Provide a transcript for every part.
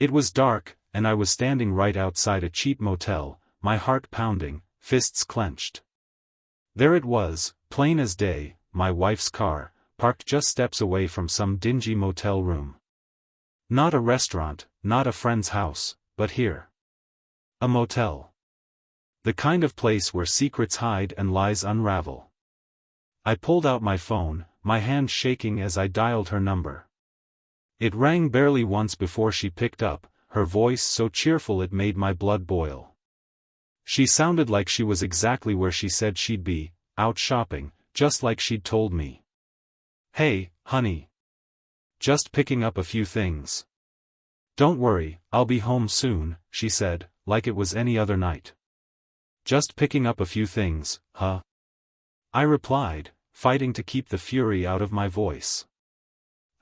It was dark, and I was standing right outside a cheap motel, my heart pounding, fists clenched. There it was, plain as day, my wife's car, parked just steps away from some dingy motel room. Not a restaurant, not a friend's house, but here. A motel. The kind of place where secrets hide and lies unravel. I pulled out my phone, my hand shaking as I dialed her number. It rang barely once before she picked up, her voice so cheerful it made my blood boil. She sounded like she was exactly where she said she'd be, out shopping, just like she'd told me. "Hey, honey. Just picking up a few things. Don't worry, I'll be home soon," she said, like it was any other night. "Just picking up a few things, huh?" I replied, fighting to keep the fury out of my voice.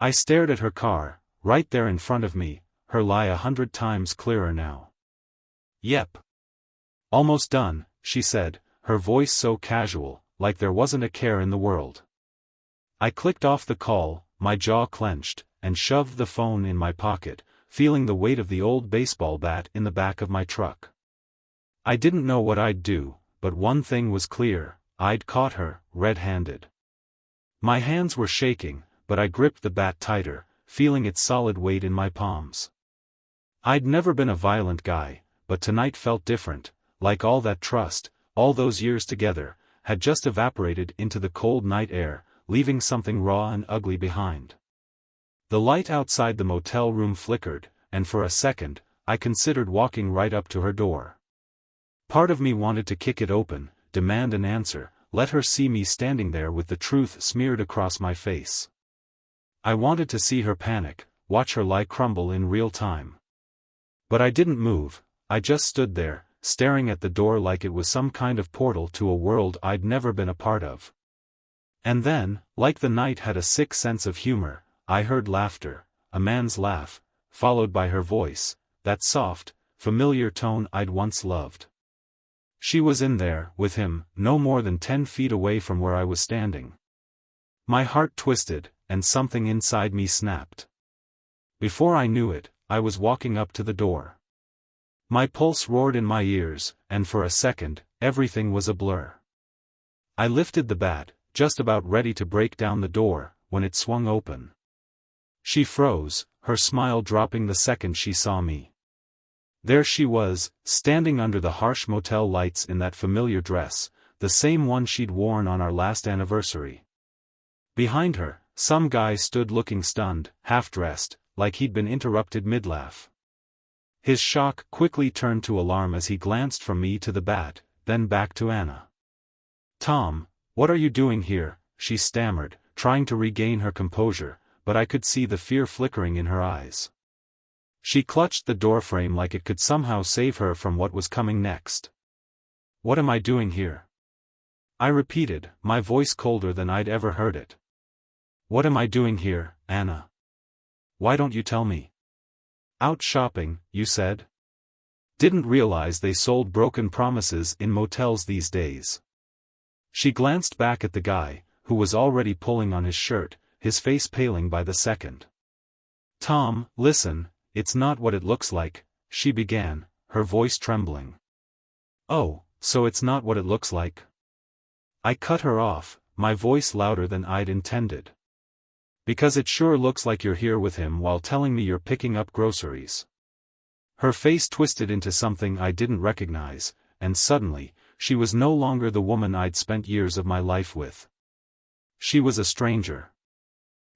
I stared at her car, right there in front of me, her lie 100 times clearer now. "Yep. Almost done," she said, her voice so casual, like there wasn't a care in the world. I clicked off the call, my jaw clenched, and shoved the phone in my pocket, feeling the weight of the old baseball bat in the back of my truck. I didn't know what I'd do, but one thing was clear, I'd caught her, red-handed. My hands were shaking, but I gripped the bat tighter, feeling its solid weight in my palms. I'd never been a violent guy, but tonight felt different, like all that trust, all those years together, had just evaporated into the cold night air, leaving something raw and ugly behind. The light outside the motel room flickered, and for a second, I considered walking right up to her door. Part of me wanted to kick it open, demand an answer, let her see me standing there with the truth smeared across my face. I wanted to see her panic, watch her lie crumble in real time. But I didn't move, I just stood there, staring at the door like it was some kind of portal to a world I'd never been a part of. And then, like the night had a sick sense of humor, I heard laughter, a man's laugh, followed by her voice, that soft, familiar tone I'd once loved. She was in there, with him, no more than 10 feet away from where I was standing. My heart twisted, and something inside me snapped. Before I knew it, I was walking up to the door. My pulse roared in my ears, and for a second, everything was a blur. I lifted the bat, just about ready to break down the door, when it swung open. She froze, her smile dropping the second she saw me. There she was, standing under the harsh motel lights in that familiar dress, the same one she'd worn on our last anniversary. Behind her, some guy stood looking stunned, half-dressed, like he'd been interrupted mid-laugh. His shock quickly turned to alarm as he glanced from me to the bat, then back to Anna. "Tom, what are you doing here?" she stammered, trying to regain her composure, but I could see the fear flickering in her eyes. She clutched the doorframe like it could somehow save her from what was coming next. "What am I doing here?" I repeated, my voice colder than I'd ever heard it. "What am I doing here, Anna? Why don't you tell me?" "Out shopping, you said?" Didn't realize they sold broken promises in motels these days. She glanced back at the guy, who was already pulling on his shirt, his face paling by the second. "Tom, listen, it's not what it looks like," she began, her voice trembling. "Oh, so it's not what it looks like?" I cut her off, my voice louder than I'd intended. "Because it sure looks like you're here with him while telling me you're picking up groceries." Her face twisted into something I didn't recognize, and suddenly, she was no longer the woman I'd spent years of my life with. She was a stranger.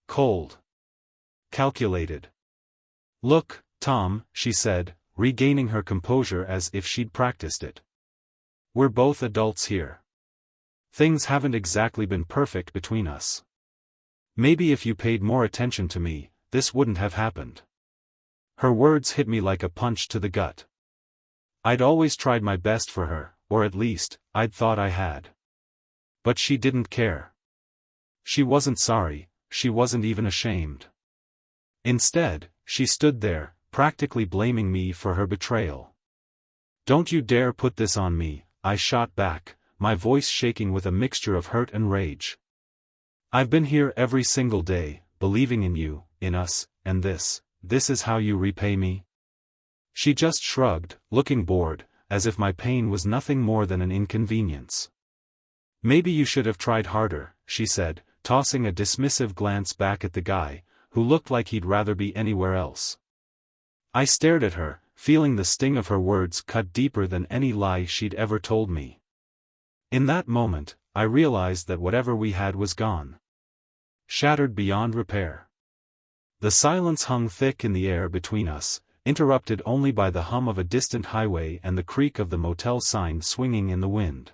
Cold. Calculated. "Look, Tom," she said, regaining her composure as if she'd practiced it. "We're both adults here. Things haven't exactly been perfect between us. Maybe if you paid more attention to me, this wouldn't have happened." Her words hit me like a punch to the gut. I'd always tried my best for her, or at least, I'd thought I had. But she didn't care. She wasn't sorry, she wasn't even ashamed. Instead, she stood there, practically blaming me for her betrayal. "Don't you dare put this on me," I shot back, my voice shaking with a mixture of hurt and rage. "I've been here every single day, believing in you, in us, and this is how you repay me?" She just shrugged, looking bored, as if my pain was nothing more than an inconvenience. Maybe you should have tried harder, she said, tossing a dismissive glance back at the guy, who looked like he'd rather be anywhere else. I stared at her, feeling the sting of her words cut deeper than any lie she'd ever told me. In that moment, I realized that whatever we had was gone. Shattered beyond repair. The silence hung thick in the air between us, interrupted only by the hum of a distant highway and the creak of the motel sign swinging in the wind.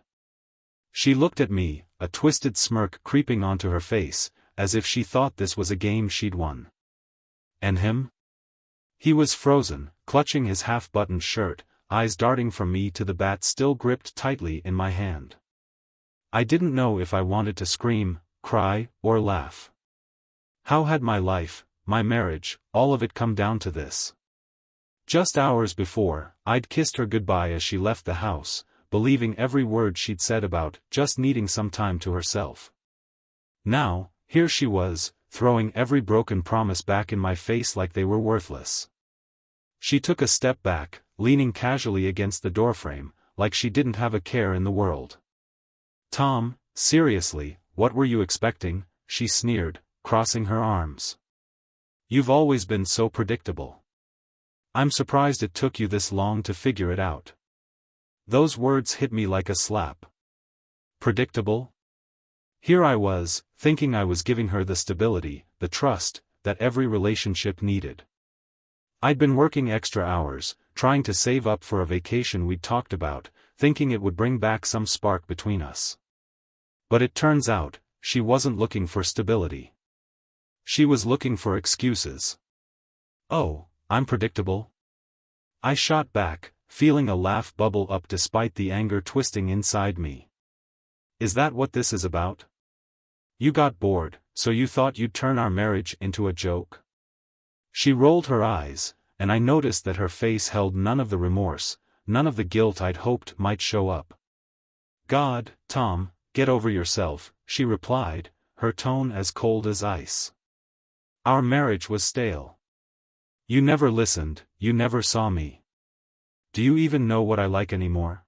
She looked at me, a twisted smirk creeping onto her face, as if she thought this was a game she'd won. And him? He was frozen, clutching his half-buttoned shirt, eyes darting from me to the bat still gripped tightly in my hand. I didn't know if I wanted to scream, cry, or laugh. How had my life, my marriage, all of it come down to this? Just hours before, I'd kissed her goodbye as she left the house, believing every word she'd said about just needing some time to herself. Now, here she was, throwing every broken promise back in my face like they were worthless. She took a step back, leaning casually against the doorframe, like she didn't have a care in the world. "Tom, seriously, what were you expecting?" she sneered, crossing her arms. "You've always been so predictable. I'm surprised it took you this long to figure it out." Those words hit me like a slap. Predictable? Here I was, thinking I was giving her the stability, the trust, that every relationship needed. I'd been working extra hours, trying to save up for a vacation we'd talked about, thinking it would bring back some spark between us. But it turns out, she wasn't looking for stability. She was looking for excuses. "Oh, I'm predictable?" I shot back, feeling a laugh bubble up despite the anger twisting inside me. "Is that what this is about? You got bored, so you thought you'd turn our marriage into a joke?" She rolled her eyes, and I noticed that her face held none of the remorse, none of the guilt I'd hoped might show up. "God, Tom, get over yourself," she replied, her tone as cold as ice. "Our marriage was stale. You never listened, you never saw me. Do you even know what I like anymore?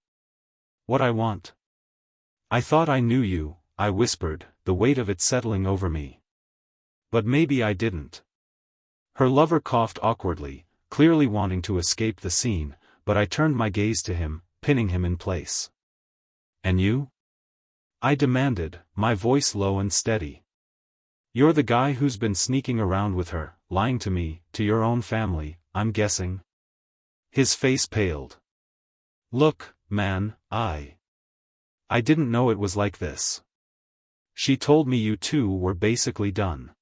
What I want?" "I thought I knew you," I whispered, the weight of it settling over me. "But maybe I didn't." Her lover coughed awkwardly, clearly wanting to escape the scene, but I turned my gaze to him, pinning him in place. "And you?" I demanded, my voice low and steady. "You're the guy who's been sneaking around with her, lying to me, to your own family, I'm guessing?" His face paled. "Look, man, I didn't know it was like this. She told me you two were basically done."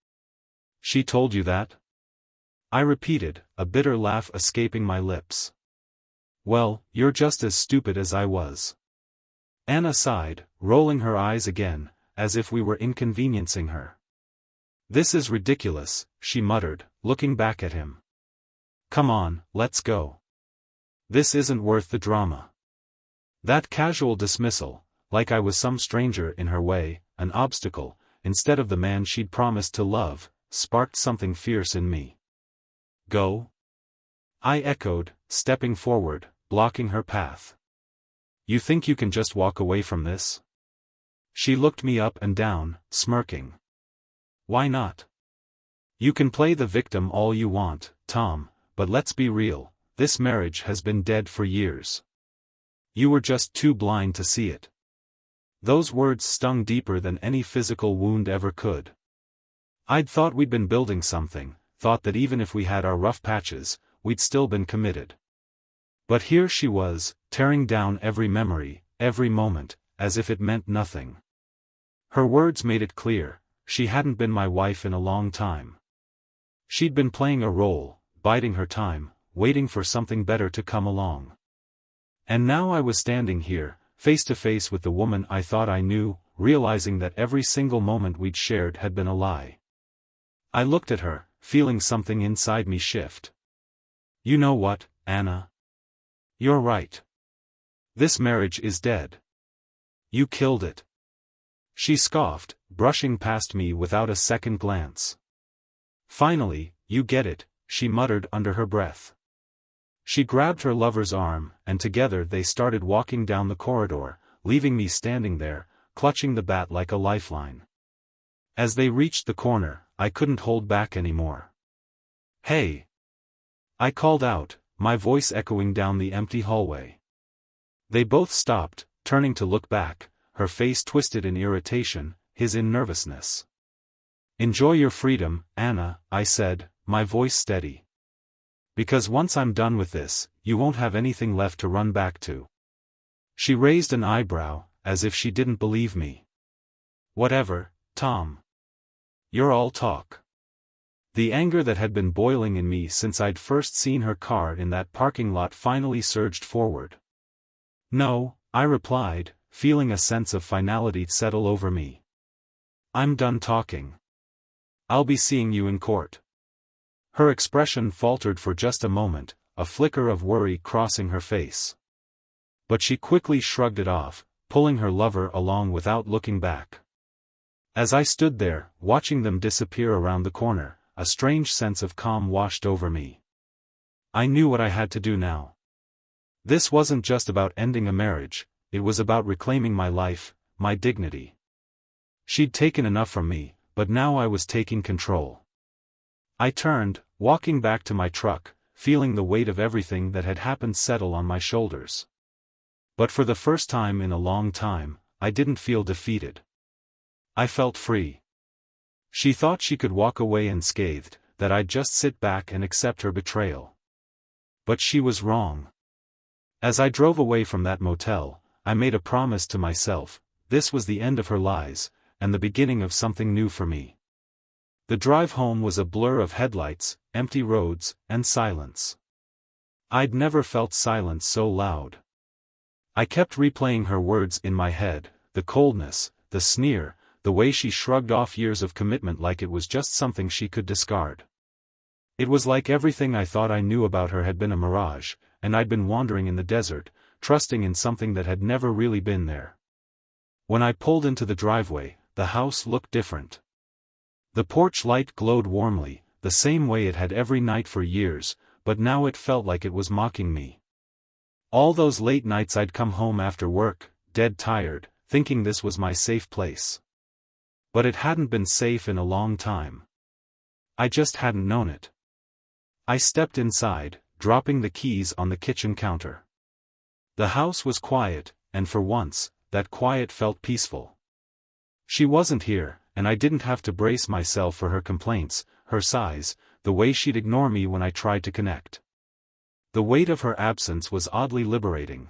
"She told you that?" I repeated, a bitter laugh escaping my lips. "Well, you're just as stupid as I was." Anna sighed, rolling her eyes again, as if we were inconveniencing her. "This is ridiculous," she muttered, looking back at him. "Come on, let's go. This isn't worth the drama." That casual dismissal, like I was some stranger in her way, an obstacle, instead of the man she'd promised to love, sparked something fierce in me. "Go?" I echoed, stepping forward, blocking her path. "You think you can just walk away from this?" She looked me up and down, smirking. "Why not? You can play the victim all you want, Tom, but let's be real, this marriage has been dead for years. You were just too blind to see it." Those words stung deeper than any physical wound ever could. I'd thought we'd been building something, thought that even if we had our rough patches, we'd still been committed. But here she was, tearing down every memory, every moment, as if it meant nothing. Her words made it clear, she hadn't been my wife in a long time. She'd been playing a role, biding her time, waiting for something better to come along. And now I was standing here, face to face with the woman I thought I knew, realizing that every single moment we'd shared had been a lie. I looked at her, feeling something inside me shift. "You know what, Anna? You're right. This marriage is dead. You killed it." She scoffed, brushing past me without a second glance. "Finally, you get it," she muttered under her breath. She grabbed her lover's arm, and together they started walking down the corridor, leaving me standing there, clutching the bat like a lifeline. As they reached the corner, I couldn't hold back anymore. "Hey!" I called out, my voice echoing down the empty hallway. They both stopped, turning to look back, her face twisted in irritation, his in nervousness. "Enjoy your freedom, Anna," I said, my voice steady. "Because once I'm done with this, you won't have anything left to run back to." She raised an eyebrow, as if she didn't believe me. "Whatever, Tom. You're all talk." The anger that had been boiling in me since I'd first seen her car in that parking lot finally surged forward. "No," I replied, feeling a sense of finality settle over me. "I'm done talking. I'll be seeing you in court." Her expression faltered for just a moment, a flicker of worry crossing her face. But she quickly shrugged it off, pulling her lover along without looking back. As I stood there, watching them disappear around the corner, a strange sense of calm washed over me. I knew what I had to do now. This wasn't just about ending a marriage, it was about reclaiming my life, my dignity. She'd taken enough from me, but now I was taking control. I turned, walking back to my truck, feeling the weight of everything that had happened settle on my shoulders. But for the first time in a long time, I didn't feel defeated. I felt free. She thought she could walk away unscathed, that I'd just sit back and accept her betrayal. But she was wrong. As I drove away from that motel, I made a promise to myself: this was the end of her lies, and the beginning of something new for me. The drive home was a blur of headlights, empty roads, and silence. I'd never felt silence so loud. I kept replaying her words in my head, the coldness, the sneer, the way she shrugged off years of commitment like it was just something she could discard. It was like everything I thought I knew about her had been a mirage, and I'd been wandering in the desert, trusting in something that had never really been there. When I pulled into the driveway, the house looked different. The porch light glowed warmly, the same way it had every night for years, but now it felt like it was mocking me. All those late nights I'd come home after work, dead tired, thinking this was my safe place. But it hadn't been safe in a long time. I just hadn't known it. I stepped inside, dropping the keys on the kitchen counter. The house was quiet, and for once, that quiet felt peaceful. She wasn't here, and I didn't have to brace myself for her complaints, her sighs, the way she'd ignore me when I tried to connect. The weight of her absence was oddly liberating.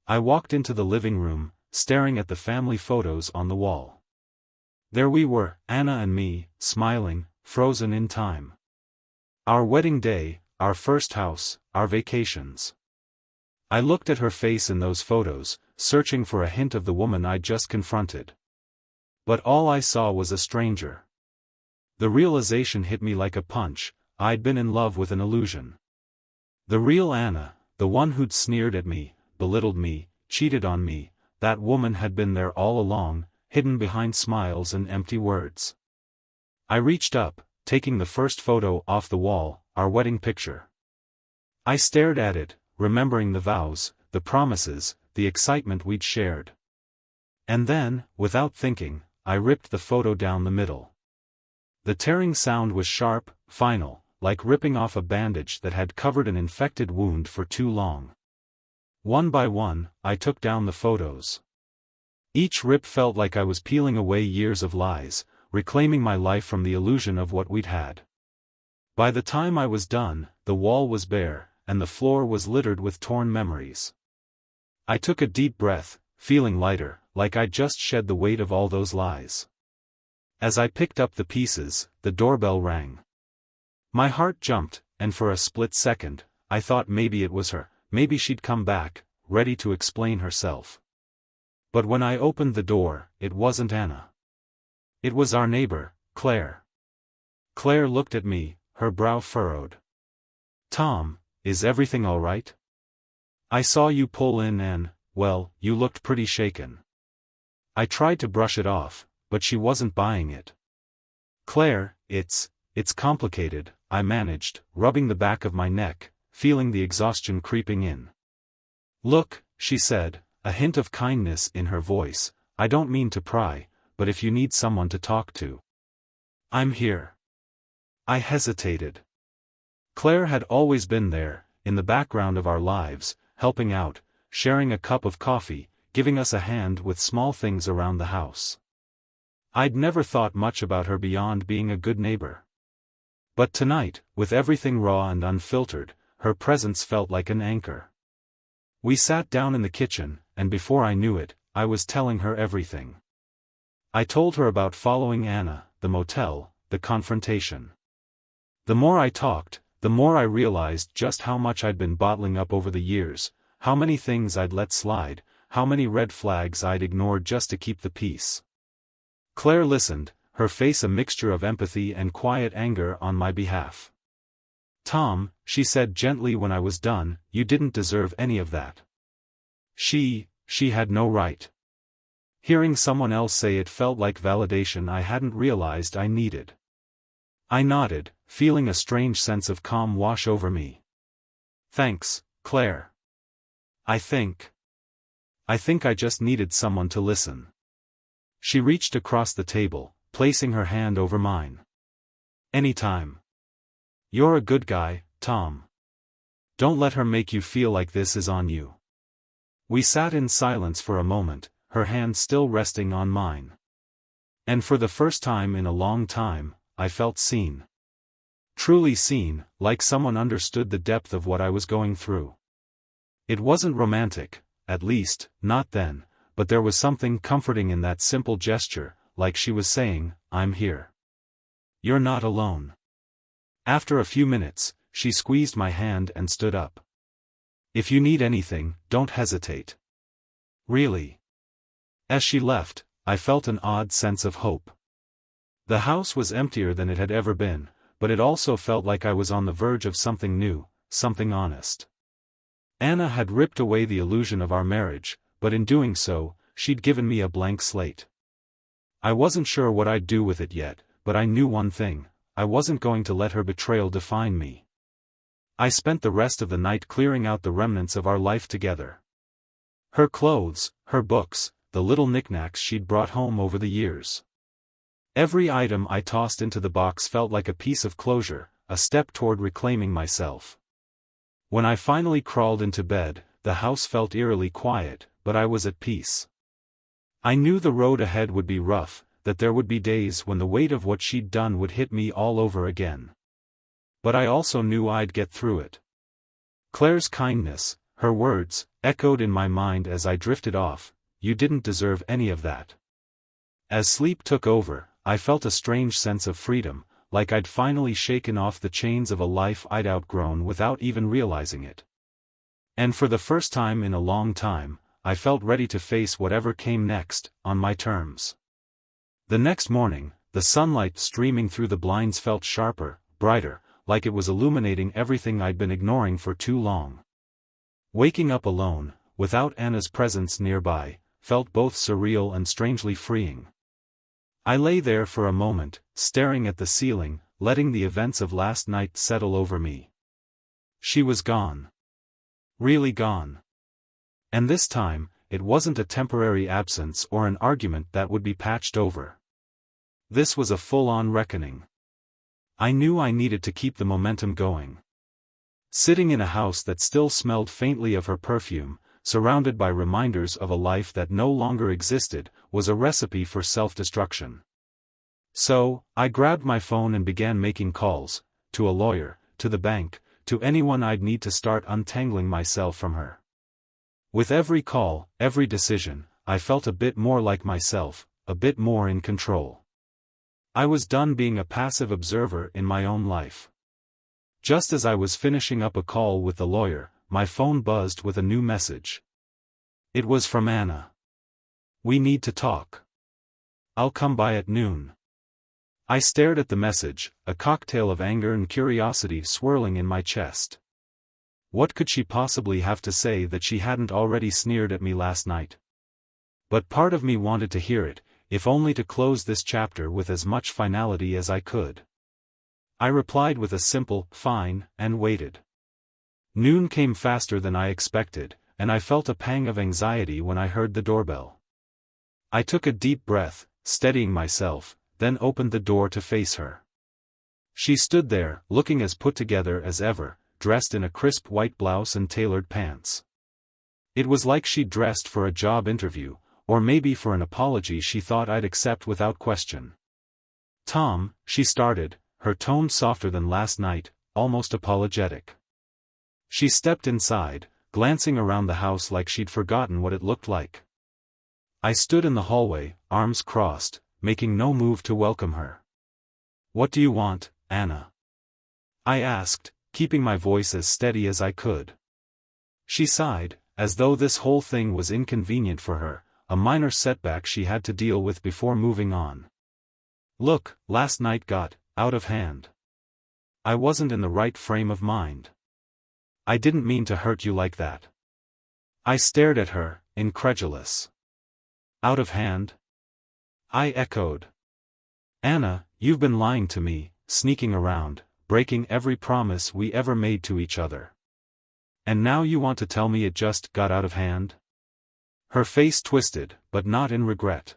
I walked into the living room, staring at the family photos on the wall. There we were, Anna and me, smiling, frozen in time. Our wedding day, our first house, our vacations. I looked at her face in those photos, searching for a hint of the woman I'd just confronted. But all I saw was a stranger. The realization hit me like a punch: I'd been in love with an illusion. The real Anna, the one who'd sneered at me, belittled me, cheated on me, that woman had been there all along, hidden behind smiles and empty words. I reached up, taking the first photo off the wall, our wedding picture. I stared at it, remembering the vows, the promises, the excitement we'd shared. And then, without thinking, I ripped the photo down the middle. The tearing sound was sharp, final, like ripping off a bandage that had covered an infected wound for too long. One by one, I took down the photos. Each rip felt like I was peeling away years of lies, reclaiming my life from the illusion of what we'd had. By the time I was done, the wall was bare, and the floor was littered with torn memories. I took a deep breath, feeling lighter, like I'd just shed the weight of all those lies. As I picked up the pieces, the doorbell rang. My heart jumped, and for a split second, I thought maybe it was her, maybe she'd come back, ready to explain herself. But when I opened the door, it wasn't Anna. It was our neighbor, Claire. Claire looked at me, her brow furrowed. "Tom, is everything all right? I saw you pull in and, well, you looked pretty shaken." I tried to brush it off, but she wasn't buying it. "Claire, it's complicated," I managed, rubbing the back of my neck, feeling the exhaustion creeping in. "Look," she said, a hint of kindness in her voice, "I don't mean to pry, but if you need someone to talk to, I'm here." I hesitated. Claire had always been there, in the background of our lives, helping out, sharing a cup of coffee, giving us a hand with small things around the house. I'd never thought much about her beyond being a good neighbor. But tonight, with everything raw and unfiltered, her presence felt like an anchor. We sat down in the kitchen, and before I knew it, I was telling her everything. I told her about following Anna, the motel, the confrontation. The more I talked, the more I realized just how much I'd been bottling up over the years, how many things I'd let slide, how many red flags I'd ignored just to keep the peace. Claire listened, her face a mixture of empathy and quiet anger on my behalf. "Tom," she said gently when I was done, "you didn't deserve any of that. She had no right." Hearing someone else say it felt like validation I hadn't realized I needed. I nodded, feeling a strange sense of calm wash over me. "Thanks, Claire. I think I just needed someone to listen." She reached across the table, placing her hand over mine. "Anytime. You're a good guy, Tom. Don't let her make you feel like this is on you." We sat in silence for a moment, her hand still resting on mine. And for the first time in a long time, I felt seen. Truly seen, like someone understood the depth of what I was going through. It wasn't romantic, at least, not then, but there was something comforting in that simple gesture, like she was saying, "I'm here. You're not alone." After a few minutes, she squeezed my hand and stood up. "If you need anything, don't hesitate." Really. As she left, I felt an odd sense of hope. The house was emptier than it had ever been, but it also felt like I was on the verge of something new, something honest. Anna had ripped away the illusion of our marriage, but in doing so, she'd given me a blank slate. I wasn't sure what I'd do with it yet, but I knew one thing: I wasn't going to let her betrayal define me. I spent the rest of the night clearing out the remnants of our life together. Her clothes, her books, the little knickknacks she'd brought home over the years. Every item I tossed into the box felt like a piece of closure, a step toward reclaiming myself. When I finally crawled into bed, the house felt eerily quiet, but I was at peace. I knew the road ahead would be rough, that there would be days when the weight of what she'd done would hit me all over again. But I also knew I'd get through it. Claire's kindness, her words, echoed in my mind as I drifted off, "You didn't deserve any of that." As sleep took over, I felt a strange sense of freedom, like I'd finally shaken off the chains of a life I'd outgrown without even realizing it. And for the first time in a long time, I felt ready to face whatever came next, on my terms. The next morning, the sunlight streaming through the blinds felt sharper, brighter, like it was illuminating everything I'd been ignoring for too long. Waking up alone, without Anna's presence nearby, felt both surreal and strangely freeing. I lay there for a moment, staring at the ceiling, letting the events of last night settle over me. She was gone. Really gone. And this time, it wasn't a temporary absence or an argument that would be patched over. This was a full-on reckoning. I knew I needed to keep the momentum going. Sitting in a house that still smelled faintly of her perfume, surrounded by reminders of a life that no longer existed, was a recipe for self-destruction. So, I grabbed my phone and began making calls, to a lawyer, to the bank, to anyone I'd need to start untangling myself from her. With every call, every decision, I felt a bit more like myself, a bit more in control. I was done being a passive observer in my own life. Just as I was finishing up a call with the lawyer, my phone buzzed with a new message. It was from Anna. "We need to talk. I'll come by at noon." I stared at the message, a cocktail of anger and curiosity swirling in my chest. What could she possibly have to say that she hadn't already sneered at me last night? But part of me wanted to hear it, if only to close this chapter with as much finality as I could. I replied with a simple, "Fine," and waited. Noon came faster than I expected, and I felt a pang of anxiety when I heard the doorbell. I took a deep breath, steadying myself, then opened the door to face her. She stood there, looking as put together as ever, dressed in a crisp white blouse and tailored pants. It was like she'd dressed for a job interview, or maybe for an apology she thought I'd accept without question. "Tom," she started, her tone softer than last night, almost apologetic. She stepped inside, glancing around the house like she'd forgotten what it looked like. I stood in the hallway, arms crossed, making no move to welcome her. "What do you want, Anna?" I asked, keeping my voice as steady as I could. She sighed, as though this whole thing was inconvenient for her, a minor setback she had to deal with before moving on. "Look, last night got out of hand. I wasn't in the right frame of mind. I didn't mean to hurt you like that." I stared at her, incredulous. "Out of hand?" I echoed. "Anna, you've been lying to me, sneaking around, breaking every promise we ever made to each other. And now you want to tell me it just got out of hand?" Her face twisted, but not in regret.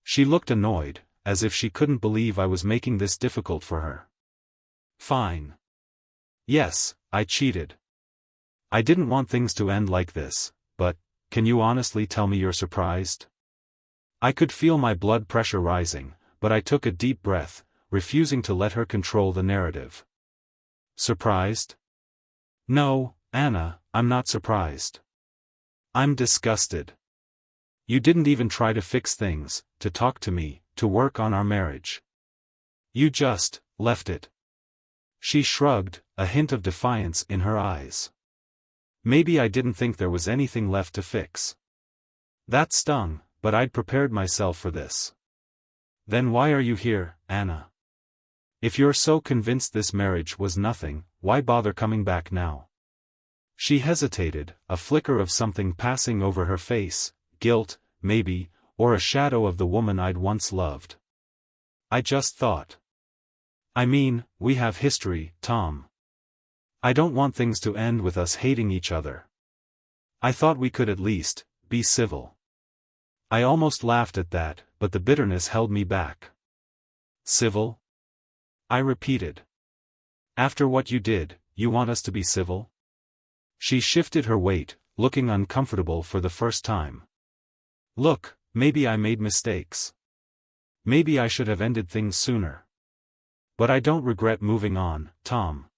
She looked annoyed, as if she couldn't believe I was making this difficult for her. "Fine. Yes, I cheated. I didn't want things to end like this, but, can you honestly tell me you're surprised?" I could feel my blood pressure rising, but I took a deep breath, refusing to let her control the narrative. "Surprised? No, Anna, I'm not surprised. I'm disgusted. You didn't even try to fix things, to talk to me, to work on our marriage. You just left it." She shrugged, a hint of defiance in her eyes. Maybe I didn't think there was anything left to fix. That stung, but I'd prepared myself for this. "Then why are you here, Anna? If you're so convinced this marriage was nothing, why bother coming back now?" She hesitated, a flicker of something passing over her face, guilt, maybe, or a shadow of the woman I'd once loved. "I just thought. I mean, we have history, Tom. I don't want things to end with us hating each other. I thought we could at least be civil." I almost laughed at that, but the bitterness held me back. "Civil?" I repeated. "After what you did, you want us to be civil?" She shifted her weight, looking uncomfortable for the first time. "Look, maybe I made mistakes. Maybe I should have ended things sooner. But I don't regret moving on, Tom.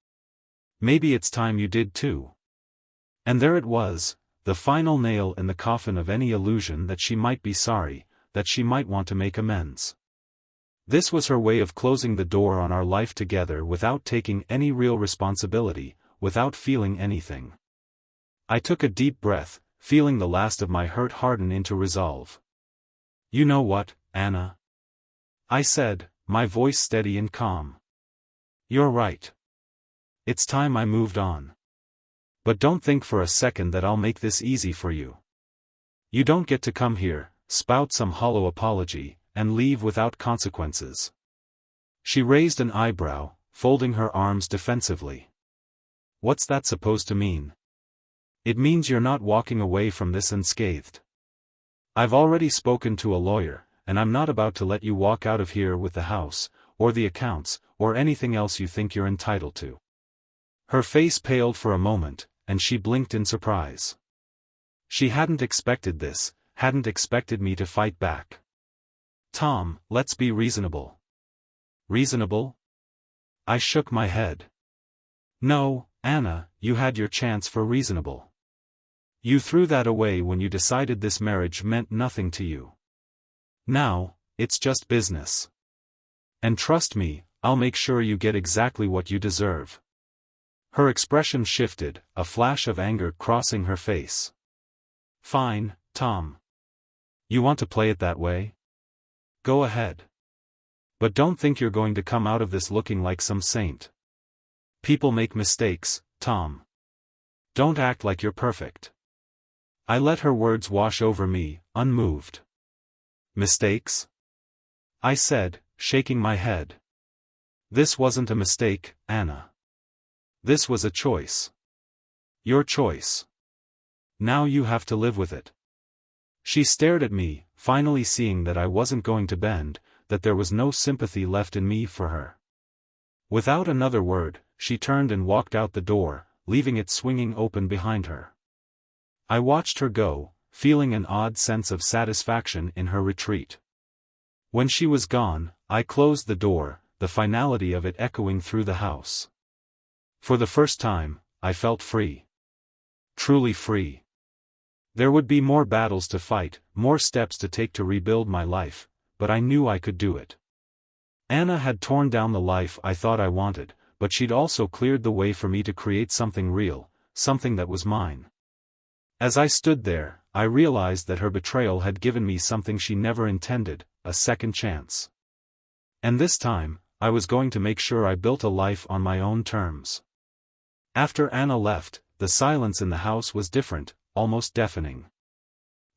Maybe it's time you did too." And there it was, the final nail in the coffin of any illusion that she might be sorry, that she might want to make amends. This was her way of closing the door on our life together without taking any real responsibility, without feeling anything. I took a deep breath, feeling the last of my hurt harden into resolve. "You know what, Anna?" I said, my voice steady and calm. "You're right. It's time I moved on. But don't think for a second that I'll make this easy for you. You don't get to come here, spout some hollow apology, and leave without consequences." She raised an eyebrow, folding her arms defensively. "What's that supposed to mean?" "It means you're not walking away from this unscathed. I've already spoken to a lawyer, and I'm not about to let you walk out of here with the house, or the accounts, or anything else you think you're entitled to." Her face paled for a moment, and she blinked in surprise. She hadn't expected this, hadn't expected me to fight back. "Tom, let's be reasonable." "Reasonable?" I shook my head. "No, Anna, you had your chance for reasonable. You threw that away when you decided this marriage meant nothing to you. Now, it's just business. And trust me, I'll make sure you get exactly what you deserve." Her expression shifted, a flash of anger crossing her face. "Fine, Tom. You want to play it that way? Go ahead. But don't think you're going to come out of this looking like some saint. People make mistakes, Tom. Don't act like you're perfect." I let her words wash over me, unmoved. "Mistakes?" I said, shaking my head. "This wasn't a mistake, Anna. This was a choice. Your choice. Now you have to live with it. She stared at me, finally seeing that I wasn't going to bend, that there was no sympathy left in me for her. Without another word, she turned and walked out the door, leaving it swinging open behind her. I watched her go, feeling an odd sense of satisfaction in her retreat. When she was gone, I closed the door, the finality of it echoing through the house. For the first time, I felt free. Truly free. There would be more battles to fight, more steps to take to rebuild my life, but I knew I could do it. Anna had torn down the life I thought I wanted, but she'd also cleared the way for me to create something real, something that was mine. As I stood there, I realized that her betrayal had given me something she never intended, a second chance. And this time, I was going to make sure I built a life on my own terms. After Anna left, the silence in the house was different, almost deafening.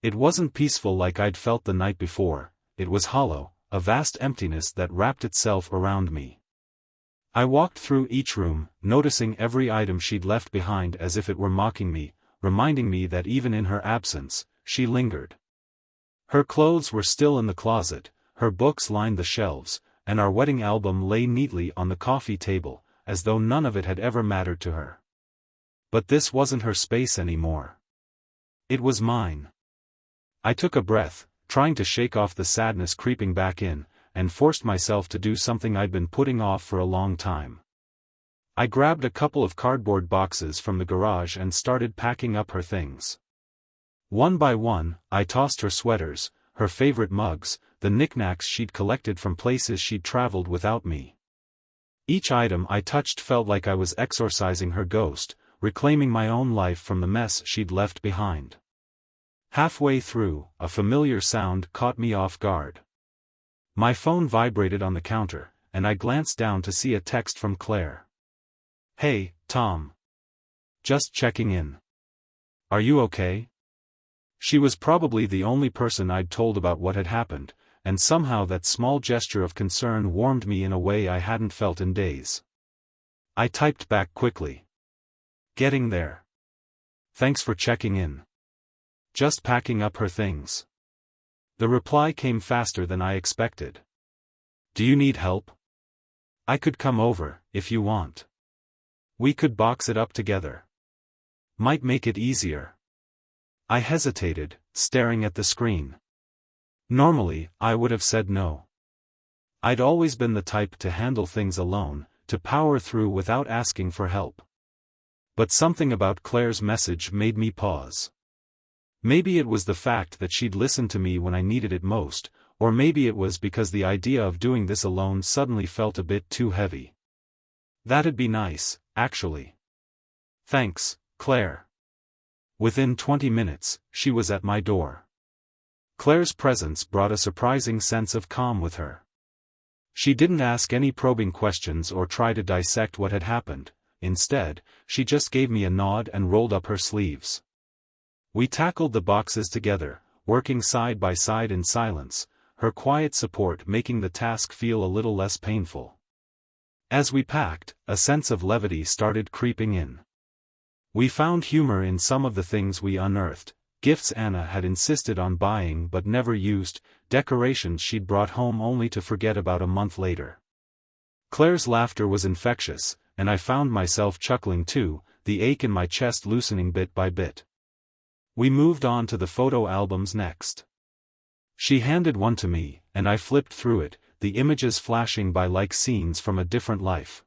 It wasn't peaceful like I'd felt the night before, it was hollow, a vast emptiness that wrapped itself around me. I walked through each room, noticing every item she'd left behind as if it were mocking me, reminding me that even in her absence, she lingered. Her clothes were still in the closet, her books lined the shelves, and our wedding album lay neatly on the coffee table, as though none of it had ever mattered to her. But this wasn't her space anymore. It was mine. I took a breath, trying to shake off the sadness creeping back in, and forced myself to do something I'd been putting off for a long time. I grabbed a couple of cardboard boxes from the garage and started packing up her things. One by one, I tossed her sweaters, her favorite mugs, the knickknacks she'd collected from places she'd traveled without me. Each item I touched felt like I was exorcising her ghost, reclaiming my own life from the mess she'd left behind. Halfway through, a familiar sound caught me off guard. My phone vibrated on the counter, and I glanced down to see a text from Claire. "Hey, Tom. Just checking in. Are you okay?" She was probably the only person I'd told about what had happened, and somehow that small gesture of concern warmed me in a way I hadn't felt in days. I typed back quickly. "Getting there. Thanks for checking in. Just packing up her things." The reply came faster than I expected. "Do you need help? I could come over, if you want. We could box it up together. Might make it easier." I hesitated, staring at the screen. Normally, I would have said no. I'd always been the type to handle things alone, to power through without asking for help. But something about Claire's message made me pause. Maybe it was the fact that she'd listened to me when I needed it most, or maybe it was because the idea of doing this alone suddenly felt a bit too heavy. That'd be nice, actually. Thanks, Claire. Within 20 minutes, she was at my door. Claire's presence brought a surprising sense of calm with her. She didn't ask any probing questions or try to dissect what had happened. Instead, she just gave me a nod and rolled up her sleeves. We tackled the boxes together, working side by side in silence, her quiet support making the task feel a little less painful. As we packed, a sense of levity started creeping in. We found humor in some of the things we unearthed, gifts Anna had insisted on buying but never used, decorations she'd brought home only to forget about a month later. Claire's laughter was infectious, and I found myself chuckling too, the ache in my chest loosening bit by bit. We moved on to the photo albums next. She handed one to me, and I flipped through it, the images flashing by like scenes from a different life.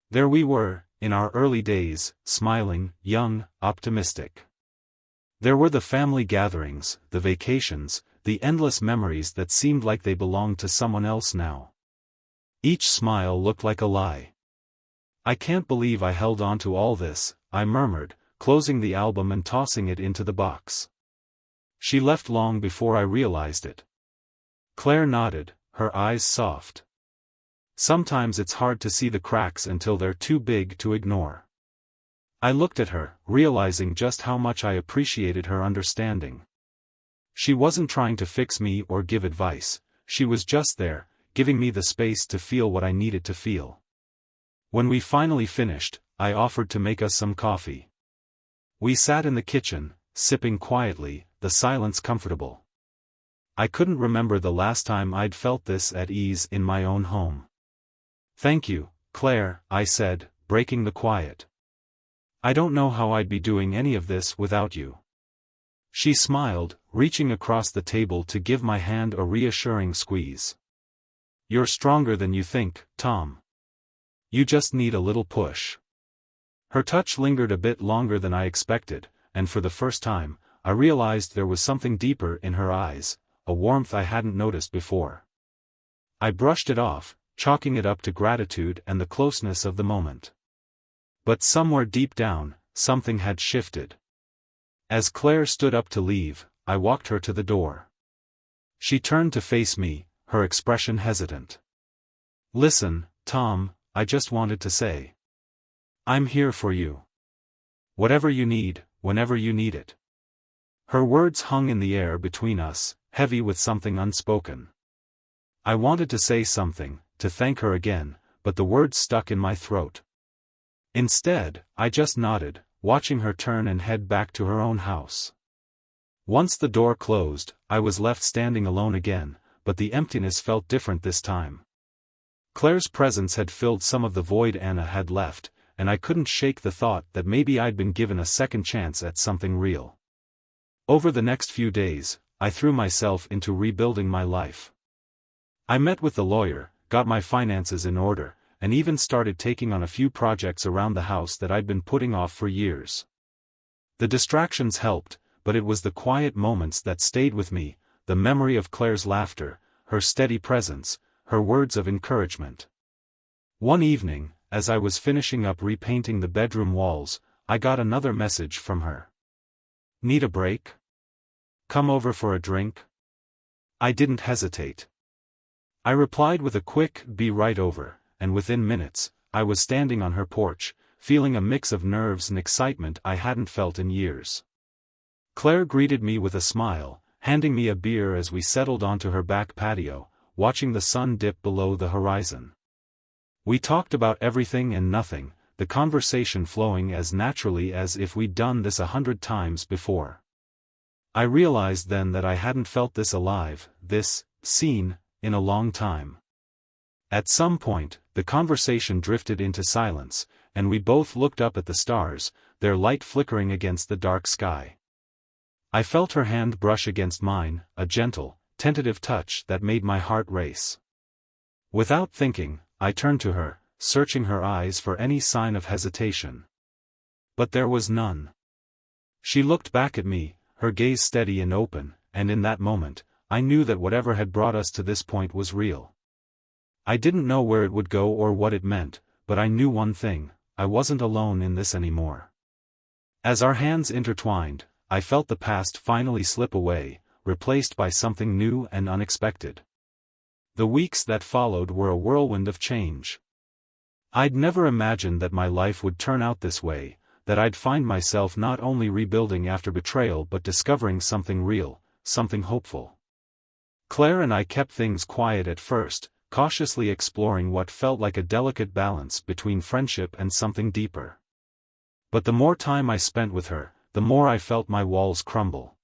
There we were, in our early days, smiling, young, optimistic. There were the family gatherings, the vacations, the endless memories that seemed like they belonged to someone else now. Each smile looked like a lie. "I can't believe I held on to all this," I murmured, closing the album and tossing it into the box. She left long before I realized it. Claire nodded, her eyes soft. Sometimes it's hard to see the cracks until they're too big to ignore. I looked at her, realizing just how much I appreciated her understanding. She wasn't trying to fix me or give advice, she was just there, giving me the space to feel what I needed to feel. When we finally finished, I offered to make us some coffee. We sat in the kitchen, sipping quietly, the silence comfortable. I couldn't remember the last time I'd felt this at ease in my own home. "Thank you, Claire," I said, breaking the quiet. "I don't know how I'd be doing any of this without you." She smiled, reaching across the table to give my hand a reassuring squeeze. "You're stronger than you think, Tom. You just need a little push." Her touch lingered a bit longer than I expected, and for the first time, I realized there was something deeper in her eyes, a warmth I hadn't noticed before. I brushed it off, chalking it up to gratitude and the closeness of the moment. But somewhere deep down, something had shifted. As Claire stood up to leave, I walked her to the door. She turned to face me, her expression hesitant. "Listen, Tom, I just wanted to say. I'm here for you. Whatever you need, whenever you need it." Her words hung in the air between us, heavy with something unspoken. I wanted to say something, to thank her again, but the words stuck in my throat. Instead, I just nodded, watching her turn and head back to her own house. Once the door closed, I was left standing alone again, but the emptiness felt different this time. Claire's presence had filled some of the void Anna had left, and I couldn't shake the thought that maybe I'd been given a second chance at something real. Over the next few days, I threw myself into rebuilding my life. I met with the lawyer, got my finances in order, and even started taking on a few projects around the house that I'd been putting off for years. The distractions helped, but it was the quiet moments that stayed with me, the memory of Claire's laughter, her steady presence, her words of encouragement. One evening, as I was finishing up repainting the bedroom walls, I got another message from her. "Need a break? Come over for a drink?" I didn't hesitate. I replied with a quick, "Be right over," and within minutes, I was standing on her porch, feeling a mix of nerves and excitement I hadn't felt in years. Claire greeted me with a smile, handing me a beer as we settled onto her back patio, watching the sun dip below the horizon. We talked about everything and nothing, the conversation flowing as naturally as if we'd done this 100 times before. I realized then that I hadn't felt this alive, this seen, in a long time. At some point, the conversation drifted into silence, and we both looked up at the stars, their light flickering against the dark sky. I felt her hand brush against mine, a gentle, tentative touch that made my heart race. Without thinking, I turned to her, searching her eyes for any sign of hesitation. But there was none. She looked back at me, her gaze steady and open, and in that moment, I knew that whatever had brought us to this point was real. I didn't know where it would go or what it meant, but I knew one thing: I wasn't alone in this anymore. As our hands intertwined, I felt the past finally slip away, replaced by something new and unexpected. The weeks that followed were a whirlwind of change. I'd never imagined that my life would turn out this way, that I'd find myself not only rebuilding after betrayal but discovering something real, something hopeful. Claire and I kept things quiet at first, cautiously exploring what felt like a delicate balance between friendship and something deeper. But the more time I spent with her, the more I felt my walls crumble.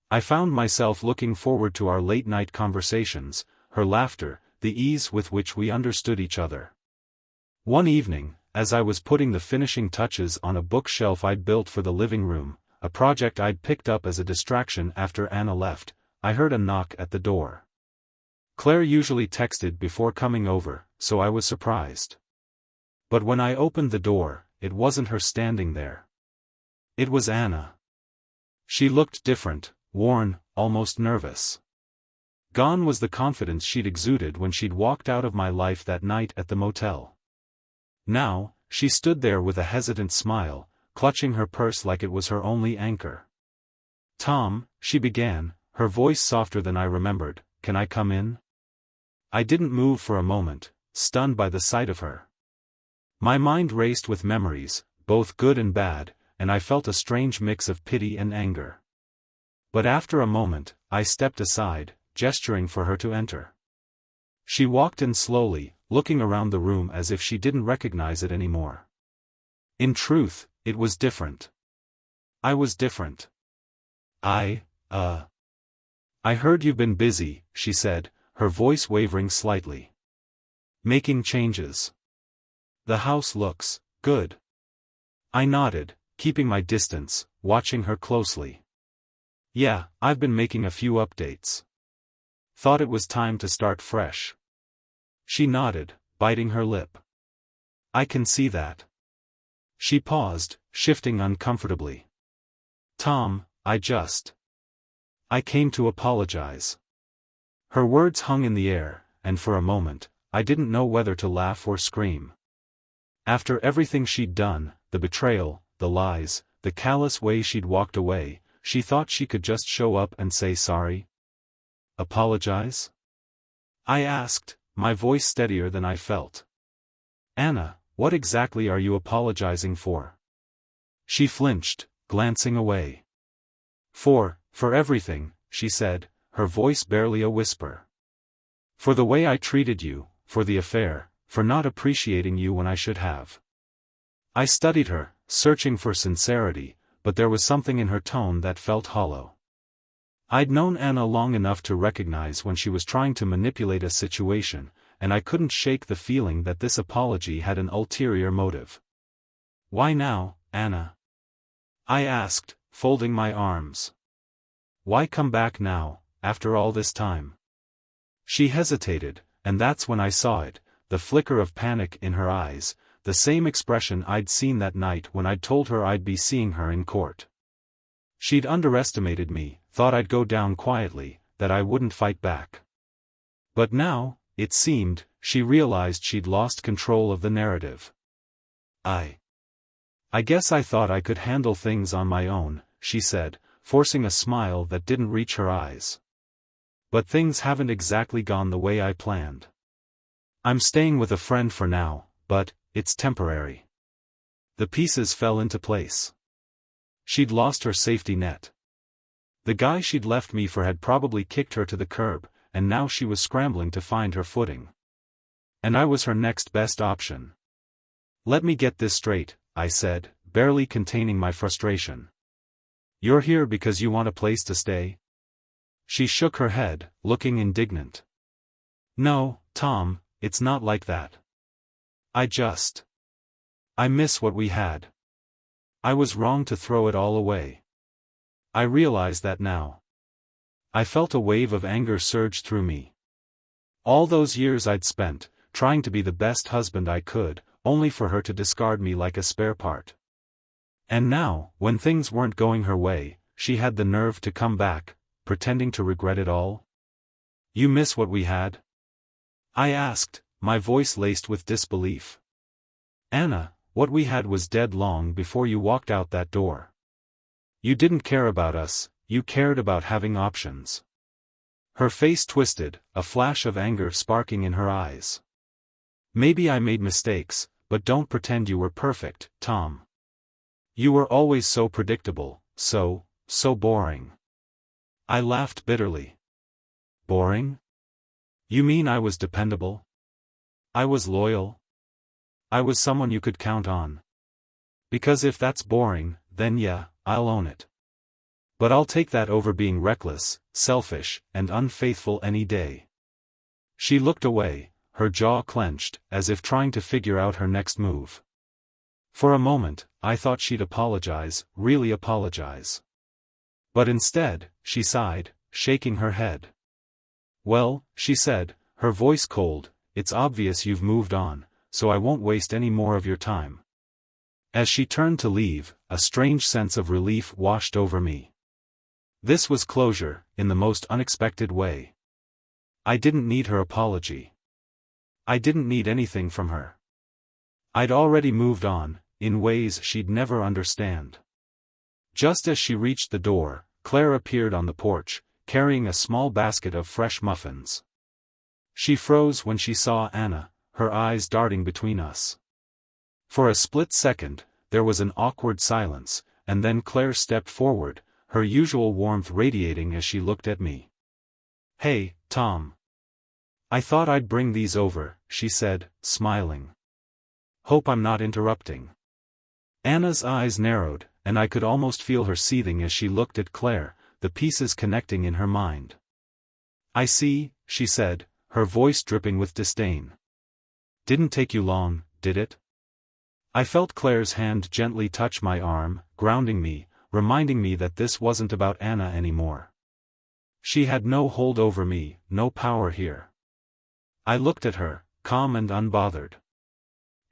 I found myself looking forward to our late-night conversations, her laughter, the ease with which we understood each other. One evening, as I was putting the finishing touches on a bookshelf I'd built for the living room, a project I'd picked up as a distraction after Anna left, I heard a knock at the door. Claire usually texted before coming over, so I was surprised. But when I opened the door, it wasn't her standing there. It was Anna. She looked different, worn, almost nervous. Gone was the confidence she'd exuded when she'd walked out of my life that night at the motel. Now, she stood there with a hesitant smile, clutching her purse like it was her only anchor. "Tom," she began, her voice softer than I remembered, "can I come in?" I didn't move for a moment, stunned by the sight of her. My mind raced with memories, both good and bad, and I felt a strange mix of pity and anger. But after a moment, I stepped aside, gesturing for her to enter. She walked in slowly, looking around the room as if she didn't recognize it anymore. In truth, it was different. I was different. I heard you've been busy, she said, her voice wavering slightly. Making changes. The house looks good. I nodded, keeping my distance, watching her closely. Yeah, I've been making a few updates. Thought it was time to start fresh. She nodded, biting her lip. I can see that. She paused, shifting uncomfortably. Tom, I came to apologize. Her words hung in the air, and for a moment, I didn't know whether to laugh or scream. After everything she'd done, the betrayal, the lies, the callous way she'd walked away, she thought she could just show up and say sorry. Apologize? I asked, my voice steadier than I felt. Anna, what exactly are you apologizing for? She flinched, glancing away. For everything, she said, her voice barely a whisper. For the way I treated you, for the affair, for not appreciating you when I should have. I studied her, searching for sincerity, but there was something in her tone that felt hollow. I'd known Anna long enough to recognize when she was trying to manipulate a situation, and I couldn't shake the feeling that this apology had an ulterior motive. Why now, Anna? I asked, folding my arms. Why come back now, after all this time? She hesitated, and that's when I saw it, the flicker of panic in her eyes, the same expression I'd seen that night when I'd told her I'd be seeing her in court. She'd underestimated me, thought I'd go down quietly, that I wouldn't fight back. But now, it seemed, she realized she'd lost control of the narrative. I guess I thought I could handle things on my own, she said, forcing a smile that didn't reach her eyes. But things haven't exactly gone the way I planned. I'm staying with a friend for now, but it's temporary. The pieces fell into place. She'd lost her safety net. The guy she'd left me for had probably kicked her to the curb, and now she was scrambling to find her footing. And I was her next best option. Let me get this straight, I said, barely containing my frustration. You're here because you want a place to stay? She shook her head, looking indignant. No, Tom, it's not like that. I miss what we had. I was wrong to throw it all away. I realize that now. I felt a wave of anger surge through me. All those years I'd spent, trying to be the best husband I could, only for her to discard me like a spare part. And now, when things weren't going her way, she had the nerve to come back, pretending to regret it all? You miss what we had? I asked, my voice laced with disbelief. Anna, what we had was dead long before you walked out that door. You didn't care about us, you cared about having options. Her face twisted, a flash of anger sparking in her eyes. Maybe I made mistakes, but don't pretend you were perfect, Tom. You were always so predictable, so boring. I laughed bitterly. Boring? You mean I was dependable? I was loyal? I was someone you could count on. Because if that's boring, then yeah, I'll own it. But I'll take that over being reckless, selfish, and unfaithful any day. She looked away, her jaw clenched, as if trying to figure out her next move. For a moment, I thought she'd apologize, really apologize. But instead, she sighed, shaking her head. Well, she said, her voice cold, it's obvious you've moved on, so I won't waste any more of your time. As she turned to leave, a strange sense of relief washed over me. This was closure, in the most unexpected way. I didn't need her apology. I didn't need anything from her. I'd already moved on, in ways she'd never understand. Just as she reached the door, Claire appeared on the porch, carrying a small basket of fresh muffins. She froze when she saw Anna, her eyes darting between us. For a split second, there was an awkward silence, and then Claire stepped forward, her usual warmth radiating as she looked at me. Hey, Tom. I thought I'd bring these over, she said, smiling. Hope I'm not interrupting. Anna's eyes narrowed, and I could almost feel her seething as she looked at Claire, the pieces connecting in her mind. "I see," she said, her voice dripping with disdain. "Didn't take you long, did it?" I felt Claire's hand gently touch my arm, grounding me, reminding me that this wasn't about Anna anymore. She had no hold over me, no power here. I looked at her, calm and unbothered.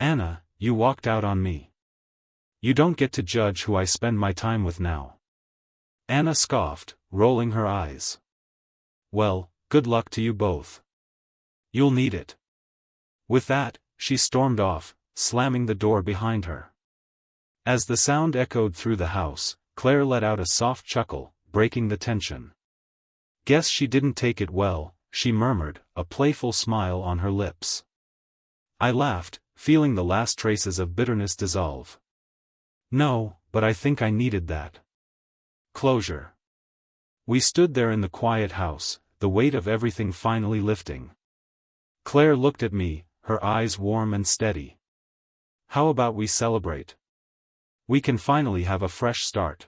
"Anna, you walked out on me. You don't get to judge who I spend my time with now." Anna scoffed, rolling her eyes. "Well, good luck to you both. You'll need it." With that, she stormed off, slamming the door behind her. As the sound echoed through the house, Claire let out a soft chuckle, breaking the tension. "Guess she didn't take it well," she murmured, a playful smile on her lips. I laughed, feeling the last traces of bitterness dissolve. "No, but I think I needed that. Closure." We stood there in the quiet house, the weight of everything finally lifting. Claire looked at me, her eyes warm and steady. "How about we celebrate? We can finally have a fresh start."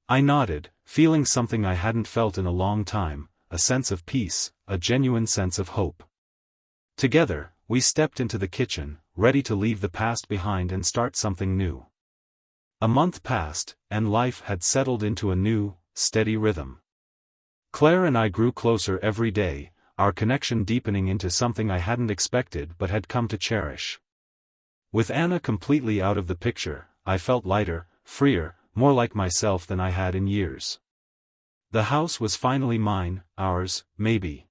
I nodded, feeling something I hadn't felt in a long time, a sense of peace, a genuine sense of hope. Together, we stepped into the kitchen, ready to leave the past behind and start something new. A month passed, and life had settled into a new, steady rhythm. Claire and I grew closer every day, our connection deepening into something I hadn't expected but had come to cherish. With Anna completely out of the picture, I felt lighter, freer, more like myself than I had in years. The house was finally mine, ours, maybe.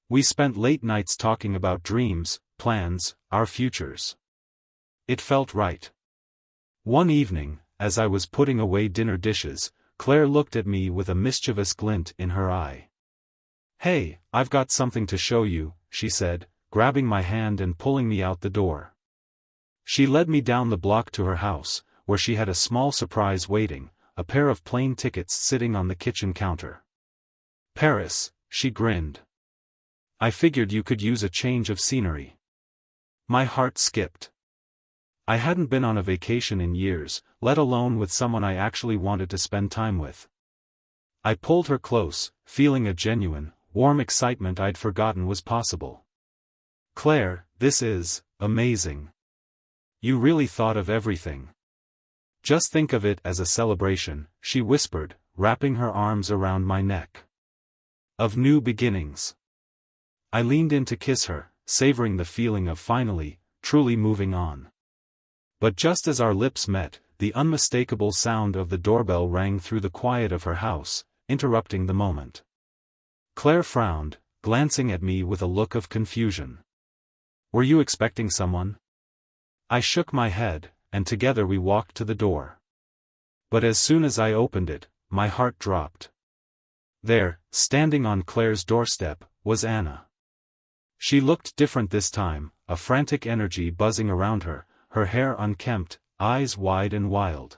We spent late nights talking about dreams, plans, our futures. It felt right. One evening, as I was putting away dinner dishes, Claire looked at me with a mischievous glint in her eye. "Hey, I've got something to show you," she said, grabbing my hand and pulling me out the door. She led me down the block to her house, where she had a small surprise waiting, a pair of plane tickets sitting on the kitchen counter. "Paris," she grinned. "I figured you could use a change of scenery." My heart skipped. I hadn't been on a vacation in years, let alone with someone I actually wanted to spend time with. I pulled her close, feeling a genuine, warm excitement I'd forgotten was possible. "Claire, this is amazing. You really thought of everything. Just think of it as a celebration," she whispered, wrapping her arms around my neck. "Of new beginnings." I leaned in to kiss her, savoring the feeling of finally, truly moving on. But just as our lips met, the unmistakable sound of the doorbell rang through the quiet of her house, interrupting the moment. Claire frowned, glancing at me with a look of confusion. "Were you expecting someone?" I shook my head, and together we walked to the door. But as soon as I opened it, my heart dropped. There, standing on Claire's doorstep, was Anna. She looked different this time, a frantic energy buzzing around her, her hair unkempt, eyes wide and wild.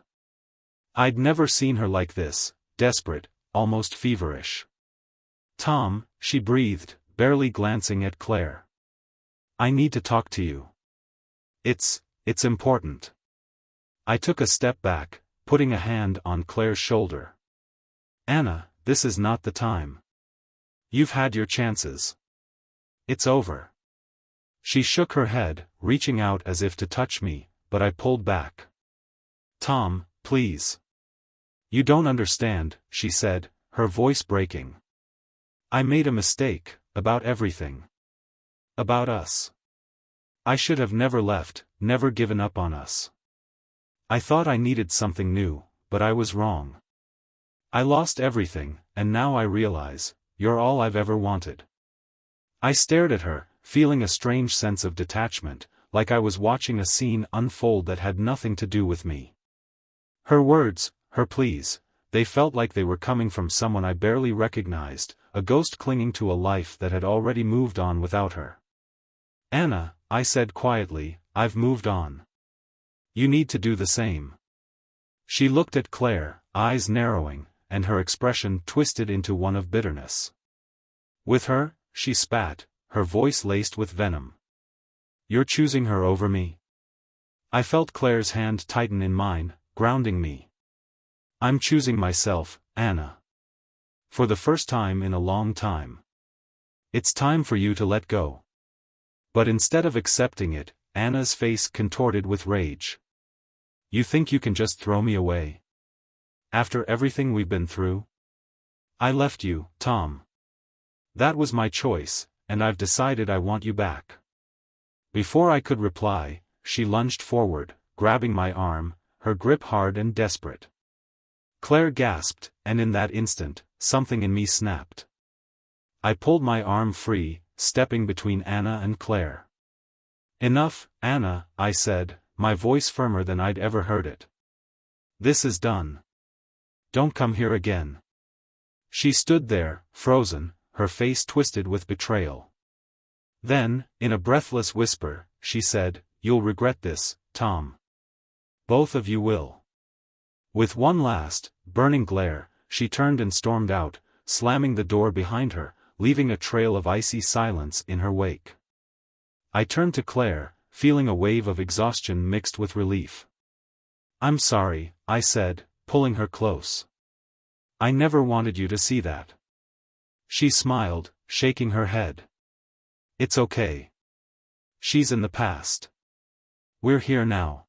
I'd never seen her like this, desperate, almost feverish. "Tom," she breathed, barely glancing at Claire. "I need to talk to you. It's important." I took a step back, putting a hand on Claire's shoulder. "Anna, this is not the time. You've had your chances. It's over." She shook her head, reaching out as if to touch me, but I pulled back. "Tom, please. You don't understand," she said, her voice breaking. "I made a mistake, about everything. About us. I should have never left, never given up on us. I thought I needed something new, but I was wrong. I lost everything, and now I realize, you're all I've ever wanted." I stared at her, feeling a strange sense of detachment, like I was watching a scene unfold that had nothing to do with me. Her words, her pleas, they felt like they were coming from someone I barely recognized, a ghost clinging to a life that had already moved on without her. "Anna," I said quietly, "I've moved on. You need to do the same." She looked at Claire, eyes narrowing, and her expression twisted into one of bitterness. "With her?" she spat, her voice laced with venom. "You're choosing her over me?" I felt Claire's hand tighten in mine, grounding me. I'm choosing myself, Anna. For the first time in a long time. It's time for you to let go. But instead of accepting it, Anna's face contorted with rage. You think you can just throw me away? After everything we've been through? I left you, Tom. That was my choice, and I've decided I want you back. Before I could reply, she lunged forward, grabbing my arm, her grip hard and desperate. Claire gasped, and in that instant, something in me snapped. I pulled my arm free, stepping between Anna and Claire. Enough, Anna, I said, my voice firmer than I'd ever heard it. This is done. Don't come here again. She stood there, frozen, her face twisted with betrayal. Then, in a breathless whisper, she said, "You'll regret this, Tom. Both of you will." With one last, burning glare, she turned and stormed out, slamming the door behind her, leaving a trail of icy silence in her wake. I turned to Claire, feeling a wave of exhaustion mixed with relief. "I'm sorry," I said, pulling her close. "I never wanted you to see that." She smiled, shaking her head. "It's okay. She's in the past. We're here now.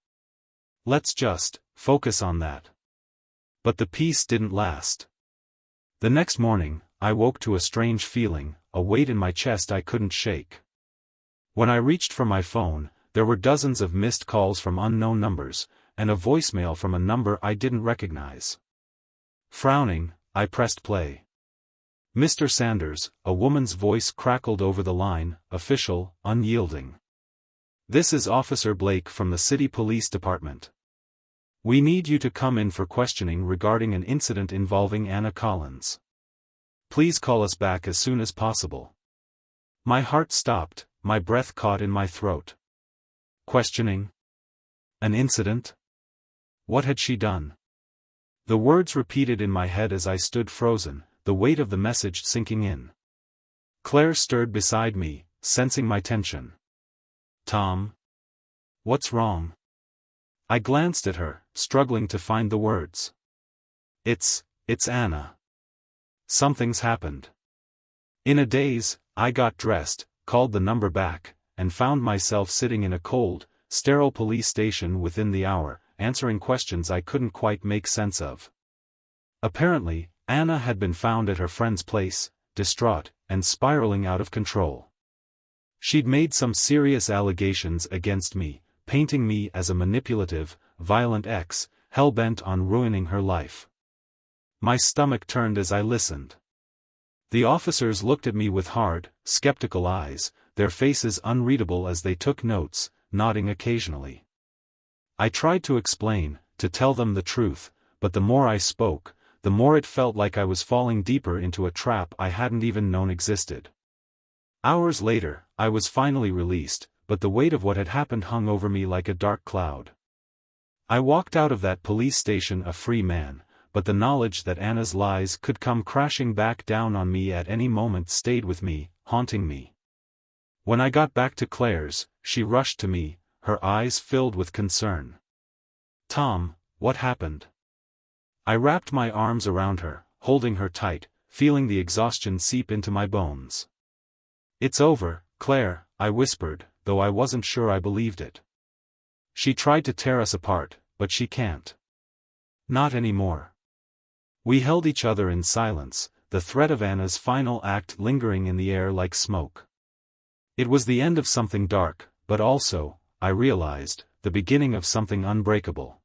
Let's just focus on that." But the peace didn't last. The next morning, I woke to a strange feeling, a weight in my chest I couldn't shake. When I reached for my phone, there were dozens of missed calls from unknown numbers, and a voicemail from a number I didn't recognize. Frowning, I pressed play. "Mr. Sanders," a woman's voice crackled over the line, official, unyielding. "This is Officer Blake from the City Police Department. We need you to come in for questioning regarding an incident involving Anna Collins. Please call us back as soon as possible." My heart stopped, my breath caught in my throat. Questioning? An incident? What had she done? The words repeated in my head as I stood frozen, the weight of the message sinking in. Claire stirred beside me, sensing my tension. "Tom? What's wrong?" I glanced at her, struggling to find the words. It's Anna. Something's happened." In a daze, I got dressed, called the number back, and found myself sitting in a cold, sterile police station within the hour, answering questions I couldn't quite make sense of. Apparently, Anna had been found at her friend's place, distraught, and spiraling out of control. She'd made some serious allegations against me, painting me as a manipulative, violent ex, hell-bent on ruining her life. My stomach turned as I listened. The officers looked at me with hard, skeptical eyes, their faces unreadable as they took notes, nodding occasionally. I tried to explain, to tell them the truth, but the more I spoke, the more it felt like I was falling deeper into a trap I hadn't even known existed. Hours later, I was finally released, but the weight of what had happened hung over me like a dark cloud. I walked out of that police station a free man, but the knowledge that Anna's lies could come crashing back down on me at any moment stayed with me, haunting me. When I got back to Claire's, she rushed to me, her eyes filled with concern. "Tom, what happened?" I wrapped my arms around her, holding her tight, feeling the exhaustion seep into my bones. "It's over, Claire," I whispered, though I wasn't sure I believed it. "She tried to tear us apart, but she can't. Not anymore." We held each other in silence, the threat of Anna's final act lingering in the air like smoke. It was the end of something dark, but also, I realized, the beginning of something unbreakable.